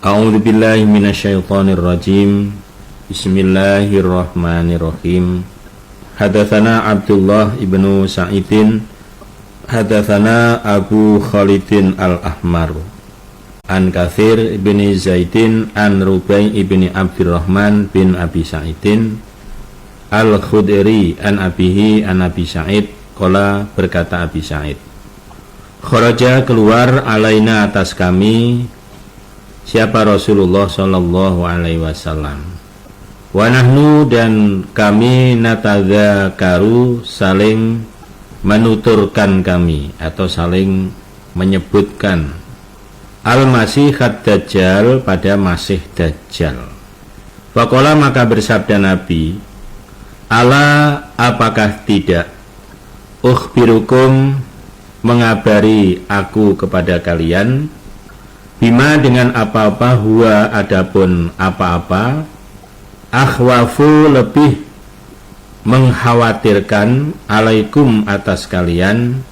A'udzu billahi minasyaitonir rajim. Bismillahirrahmanirrahim. Hadatsana Abdullah ibnu Sa'idin, hadatsana Abu Khalidin al-Ahmar, an Katsir bin Zaidin, an Rubai ibni Abdurrahman bin Abi Sa'idin al-Khudri, an abihi an Abi Sa'id qala, berkata Abi Sa'id, kharaja, keluar, alaina, atas kami, siapa? Rasulullah sallallahu alaihi wasallam. Wa nahnu, dan kami, natadzakaru, saling menuturkan kami atau saling menyebutkan al-masih ad-dajjal, pada masih dajjal. Faqala, maka bersabda Nabi, ala, apakah tidak, ukhbirukum, mengabari aku kepada kalian, bima, dengan apa-apa, huwa, adapun apa-apa, akhwafu, lebih mengkhawatirkan, alaikum, atas kalian,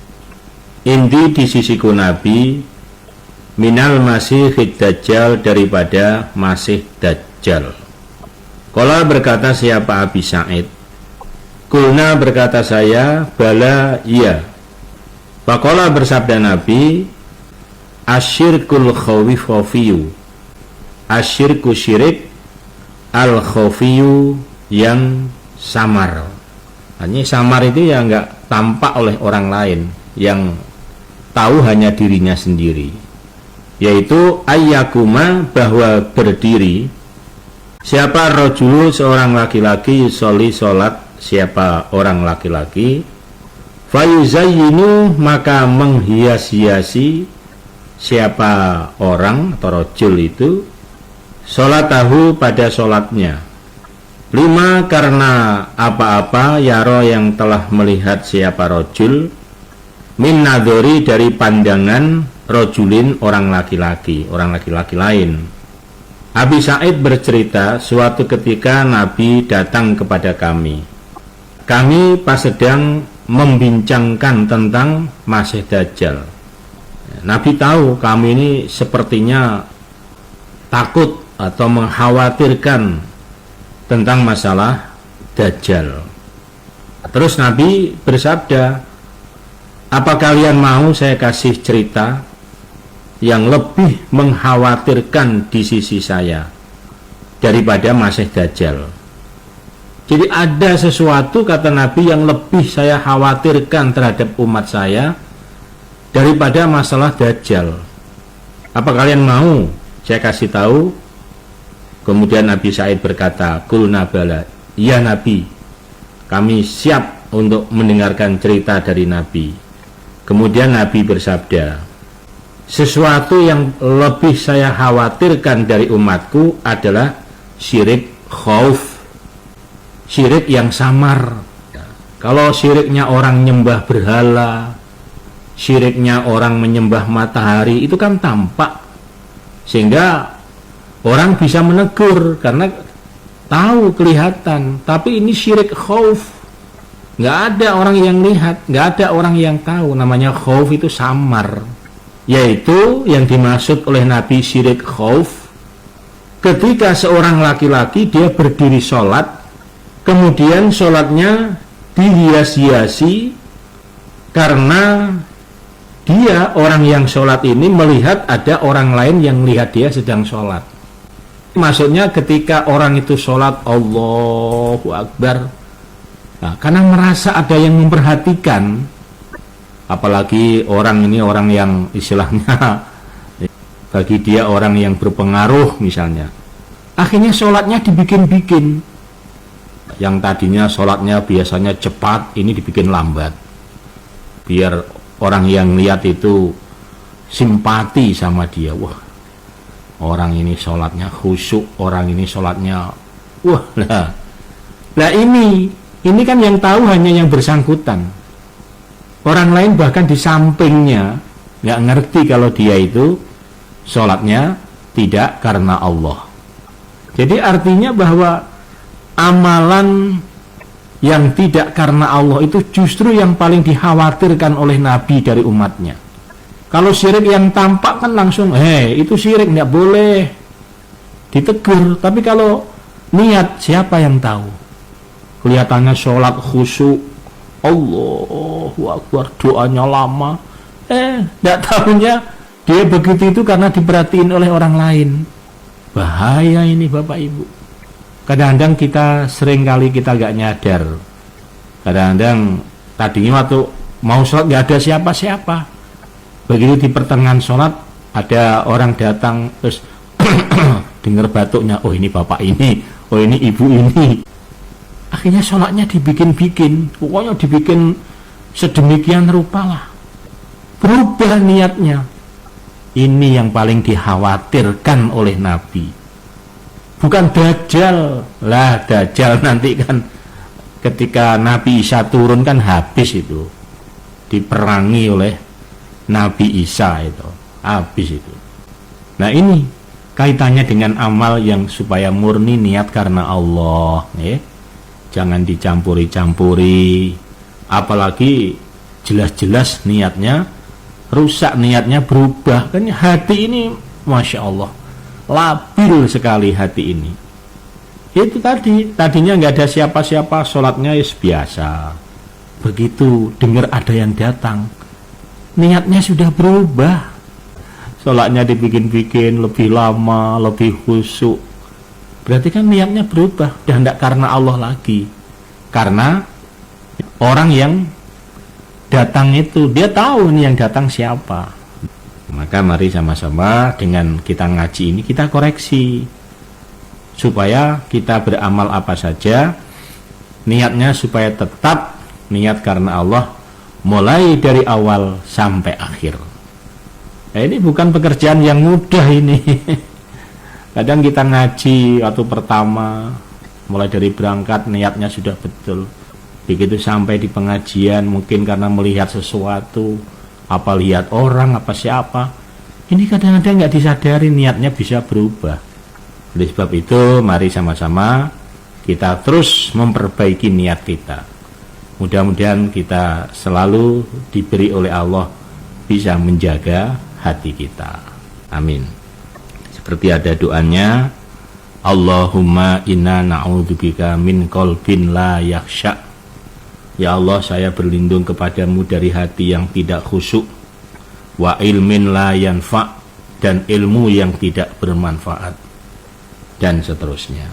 indi, di sisiku Nabi, minal masih dajjal, daripada masih dajjal. Qala, berkata siapa? Abi Sa'id. Kulna, berkata saya, bala, iya. Faqala, bersabda Nabi, asyirkul khawifu, asyirku, syirik, al khafiyu, yang samar. Hanya samar itu yang enggak tampak oleh orang lain, yang tahu hanya dirinya sendiri, yaitu ayyakuma, bahwa berdiri, siapa? Rajulu, seorang laki-laki, yusoli, sholat, siapa? Orang laki-laki, fayuzayyinu, maka menghias-hiasi, siapa? Orang atau rajul itu, sholatahu, pada sholatnya, lima, karena apa-apa, yaro, yang telah melihat siapa rajul, min nadhori, dari pandangan, rajulin, orang laki-laki lain. Abi Sa'id bercerita, suatu ketika Nabi datang kepada kami pas sedang membincangkan tentang masih dajjal. Nabi tahu kami ini sepertinya takut atau mengkhawatirkan tentang masalah dajjal. Terus Nabi bersabda, apa kalian mau saya kasih cerita yang lebih mengkhawatirkan di sisi saya daripada masih dajjal? Jadi ada sesuatu, kata Nabi, yang lebih saya khawatirkan terhadap umat saya daripada masalah dajjal. Apa kalian mau saya kasih tahu? Kemudian Nabi Sa'id berkata, kulna bala, ya Nabi, kami siap untuk mendengarkan cerita dari Nabi. Kemudian Nabi bersabda, sesuatu yang lebih saya khawatirkan dari umatku adalah syirik khauf, syirik yang samar. Kalau syiriknya orang nyembah berhala, syiriknya orang menyembah matahari, itu kan tampak, sehingga orang bisa menegur karena tahu, kelihatan. Tapi ini syirik khauf, nggak ada orang yang lihat, nggak ada orang yang tahu. Namanya khauf itu samar, yaitu yang dimaksud oleh Nabi syirik khauf, ketika seorang laki-laki dia berdiri sholat, kemudian sholatnya dihias-hiasi karena dia, orang yang sholat ini, melihat ada orang lain yang melihat dia sedang sholat. Maksudnya ketika orang itu sholat, Allahu Akbar, nah, karena merasa ada yang memperhatikan, apalagi orang ini orang yang istilahnya bagi dia orang yang berpengaruh misalnya, akhirnya sholatnya dibikin-bikin. Yang tadinya sholatnya biasanya cepat, ini dibikin lambat, biar orang yang lihat itu simpati sama dia. Wah, orang ini sholatnya khusyuk, orang ini sholatnya wah lah. Nah ini kan yang tahu hanya yang bersangkutan. Orang lain bahkan di sampingnya nggak ngerti kalau dia itu sholatnya tidak karena Allah. Jadi artinya bahwa amalan yang tidak karena Allah itu justru yang paling dikhawatirkan oleh Nabi dari umatnya. Kalau syirik yang tampak kan langsung, itu syirik, nggak boleh. ditegur. Tapi kalau niat, siapa yang tahu? Kelihatannya sholat khusyuk, Allahu Akbar, doanya lama, tidak tahunya dia begitu itu karena diperhatiin oleh orang lain. Bahaya ini Bapak Ibu. Kadang-kadang kita seringkali kita gak nyadar. Kadang-kadang tadinya waktu mau sholat gak ada siapa-siapa, begitu di pertengahan sholat ada orang datang, terus dengar batuknya, oh ini bapak ini, oh ini ibu ini. Akhirnya sholatnya dibikin-bikin, pokoknya dibikin sedemikian rupa lah, berubah niatnya. Ini yang paling dikhawatirkan oleh Nabi, bukan Dajjal lah. Dajjal nanti kan ketika Nabi Isa turun kan habis itu, diperangi oleh Nabi Isa itu, habis itu. Nah ini kaitannya dengan amal yang supaya murni niat karena Allah, jangan dicampuri-campuri, apalagi jelas-jelas niatnya rusak, niatnya berubah. Kan hati ini Masya Allah labil sekali hati ini. Itu tadinya nggak ada siapa-siapa, sholatnya biasa. Begitu dengar ada yang datang, niatnya sudah berubah, sholatnya dibikin-bikin lebih lama, lebih khusyuk. Berarti kan niatnya berubah, udah tidak karena Allah lagi, karena orang yang datang itu, dia tahu nih yang datang siapa. Maka mari sama-sama dengan kita ngaji ini kita koreksi, supaya kita beramal apa saja niatnya supaya tetap niat karena Allah, mulai dari awal sampai akhir. Nah, ini bukan pekerjaan yang mudah ini. Kadang kita ngaji waktu pertama, mulai dari berangkat niatnya sudah betul, begitu sampai di pengajian mungkin karena melihat sesuatu, apa lihat orang, apa siapa, ini kadang-kadang nggak disadari niatnya bisa berubah. Oleh sebab itu mari sama-sama kita terus memperbaiki niat kita. Mudah-mudahan kita selalu diberi oleh Allah bisa menjaga hati kita. Amin. Seperti ada doanya, Allahumma inna na'udzubika min qalbin la yakhsha. Ya Allah, saya berlindung kepadamu dari hati yang tidak khusyuk, wa ilmin la yanfa, dan ilmu yang tidak bermanfaat, dan seterusnya.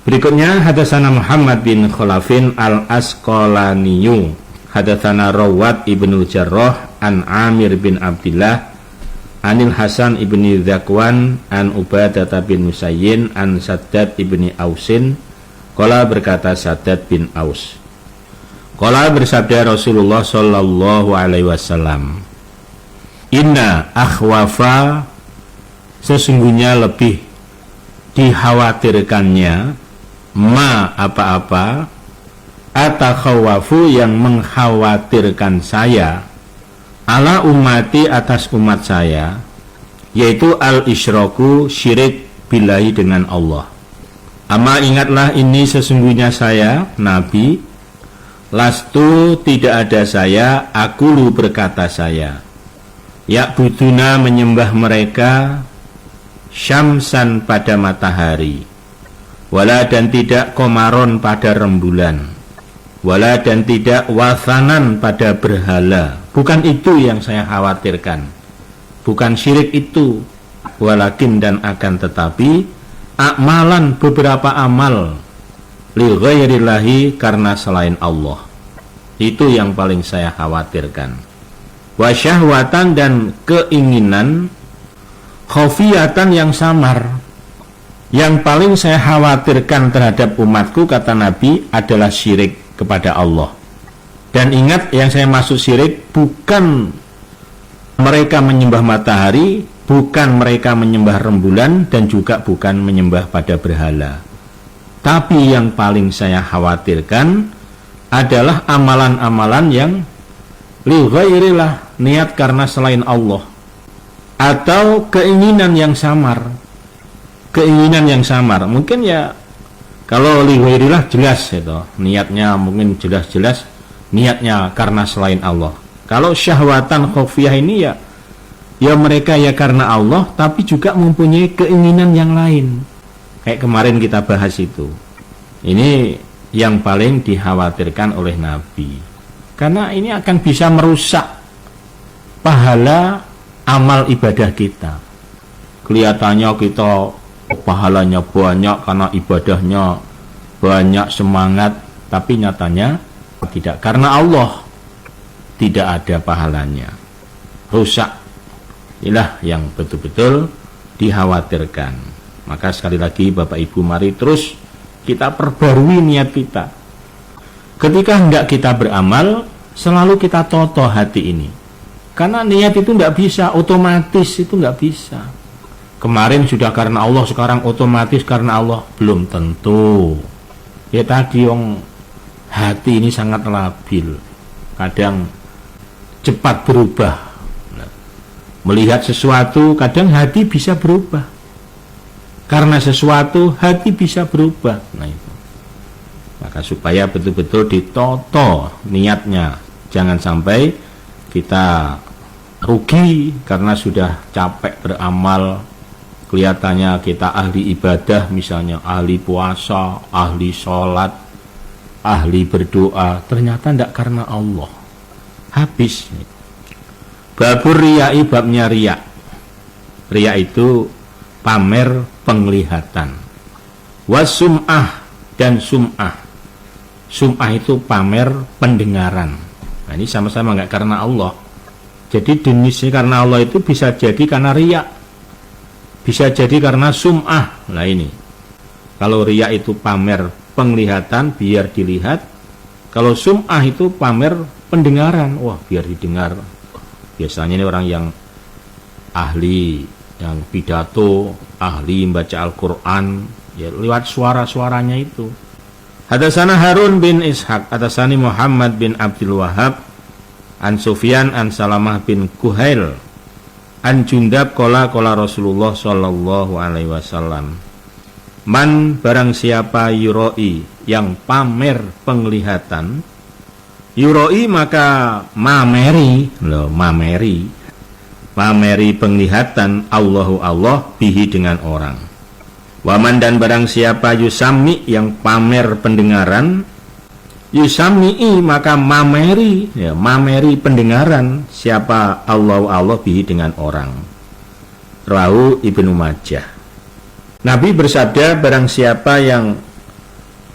Berikutnya hadatsana Muhammad bin Khalafin al-Asqalaniyu, hadatsana Rawat ibnu Jarrah an Amir bin Abdillah anil Hasan ibni Zakwan an Ubadah bin Musayyin an Saddad ibni Ausin. Qala berkata Saddad bin Aus, qala bersabda Rasulullah sallallahu alaihi wasallam, inna akhwafa, sesungguhnya lebih dikhawatirkannya, ma apa-apa, atakhawafu yang mengkhawatirkan saya, ala ummati atas umat saya, yaitu al-isyraku, syirik billahi dengan Allah. Ama ingatlah ini sesungguhnya saya Nabi, lastu tidak ada saya, aqulu berkata saya, ya'buduna menyembah mereka, syamsan pada matahari, wala dan tidak komaron pada rembulan, wala dan tidak wasanan pada berhala. Bukan itu yang saya khawatirkan, bukan syirik itu, walakin dan akan tetapi amalan, beberapa amal, li ghairillahi, karena selain Allah. Itu yang paling saya khawatirkan. Wa syahwatan, dan keinginan, khafiyatan yang samar. Yang paling saya khawatirkan terhadap umatku, kata Nabi, adalah syirik kepada Allah. Dan ingat, yang saya maksud syirik bukan mereka menyembah matahari, bukan mereka menyembah rembulan, dan juga bukan menyembah pada berhala. Tapi yang paling saya khawatirkan adalah amalan-amalan yang li ghairillah, niat karena selain Allah, atau keinginan yang samar. Keinginan yang samar mungkin ya, kalau li ghairillah jelas itu niatnya, mungkin jelas-jelas niatnya karena selain Allah. Kalau syahwatan khafiyah ini ya Ya mereka ya karena Allah, tapi juga mempunyai keinginan yang lain. Kayak kemarin kita bahas itu. Ini yang paling dikhawatirkan oleh Nabi. Karena ini akan bisa merusak pahala amal ibadah kita. Kelihatannya kita pahalanya banyak karena ibadahnya banyak, semangat, tapi nyatanya tidak. Karena Allah tidak ada pahalanya. Rusak. Inilah yang betul-betul dikhawatirkan. Maka sekali lagi Bapak Ibu, mari terus kita perbarui niat kita. Ketika hendak kita beramal, selalu kita toto hati ini. Karena niat itu tidak bisa, otomatis itu tidak bisa. Kemarin sudah karena Allah, sekarang otomatis karena Allah. Belum tentu. Ya tadi hati ini sangat labil. Kadang cepat berubah. Melihat sesuatu, kadang hati bisa berubah. Karena sesuatu, hati bisa berubah. Nah itu. Maka supaya betul-betul ditoto niatnya. Jangan sampai kita rugi karena sudah capek beramal. Kelihatannya kita ahli ibadah, misalnya ahli puasa, ahli sholat, ahli berdoa. Ternyata tidak karena Allah. Habis. Babur riya'i, babnya riya'. Riya' itu pamer penglihatan. Wasum'ah, dan sum'ah. Sum'ah itu pamer pendengaran. Nah ini sama-sama nggak karena Allah. Jadi jenisnya karena Allah itu bisa jadi karena riya', bisa jadi karena sum'ah. Nah ini, kalau riya' itu pamer penglihatan biar dilihat. Kalau sum'ah itu pamer pendengaran. Wah, biar didengar. Biasanya ini orang yang ahli, yang pidato, ahli membaca Al-Quran, ya lewat suara-suaranya itu. Hadatsana Harun bin Ishaq, hadatsani Muhammad bin Abdul Wahhab, an Sufyan an Salamah bin Kuhail, an Jundab qala Rasulullah sallallahu alaihi wasallam. Man barang siapa yuroi, yang pamer penglihatan, yuroi maka mameri, mameri penglihatan, Allahu Allah bihi dengan orang. Waman dan barang siapa yusami, yang pamer pendengaran, yusami'i maka mameri, ya, mameri pendengaran siapa Allahu Allah bihi dengan orang. Rawahu Ibnu Majah. Nabi bersabda, barang siapa yang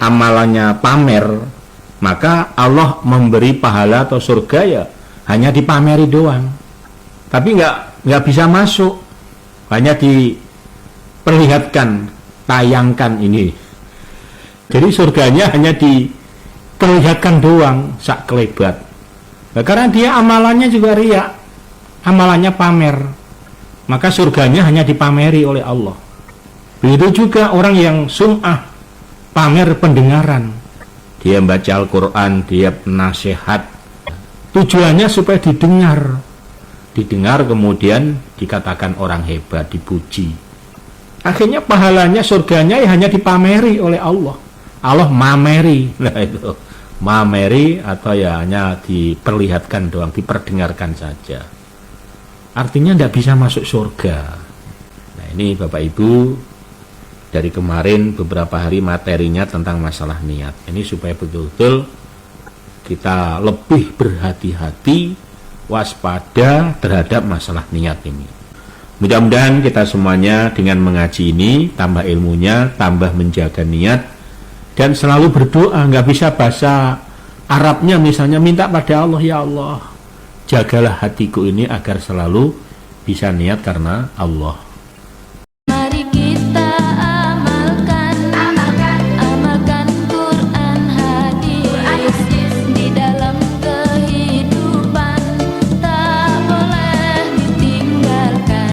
amalannya pamer, maka Allah memberi pahala atau surga ya hanya dipameri doang, tapi nggak bisa masuk, hanya diperlihatkan, tayangkan ini. Jadi surganya hanya diperlihatkan doang, sak kelebat. Nah, karena dia amalannya juga riya, amalannya pamer, maka surganya hanya dipameri oleh Allah. Begitu juga orang yang sum'ah, pamer pendengaran. Dia baca Al-Quran, dia nasihat, tujuannya supaya didengar kemudian dikatakan orang hebat, dipuji. Akhirnya pahalanya, surganya ya hanya dipameri oleh Allah. Allah mameri. Nah itu mameri, atau ya hanya diperlihatkan doang, diperdengarkan saja. Artinya tidak bisa masuk surga. Nah ini Bapak Ibu, dari kemarin beberapa hari materinya tentang masalah niat. Ini supaya betul-betul kita lebih berhati-hati, waspada terhadap masalah niat ini. Mudah-mudahan kita semuanya dengan mengaji ini tambah ilmunya, tambah menjaga niat, dan selalu berdoa. Nggak bisa bahasa Arabnya, misalnya minta pada Allah, ya Allah, jagalah hatiku ini agar selalu bisa niat karena Allah.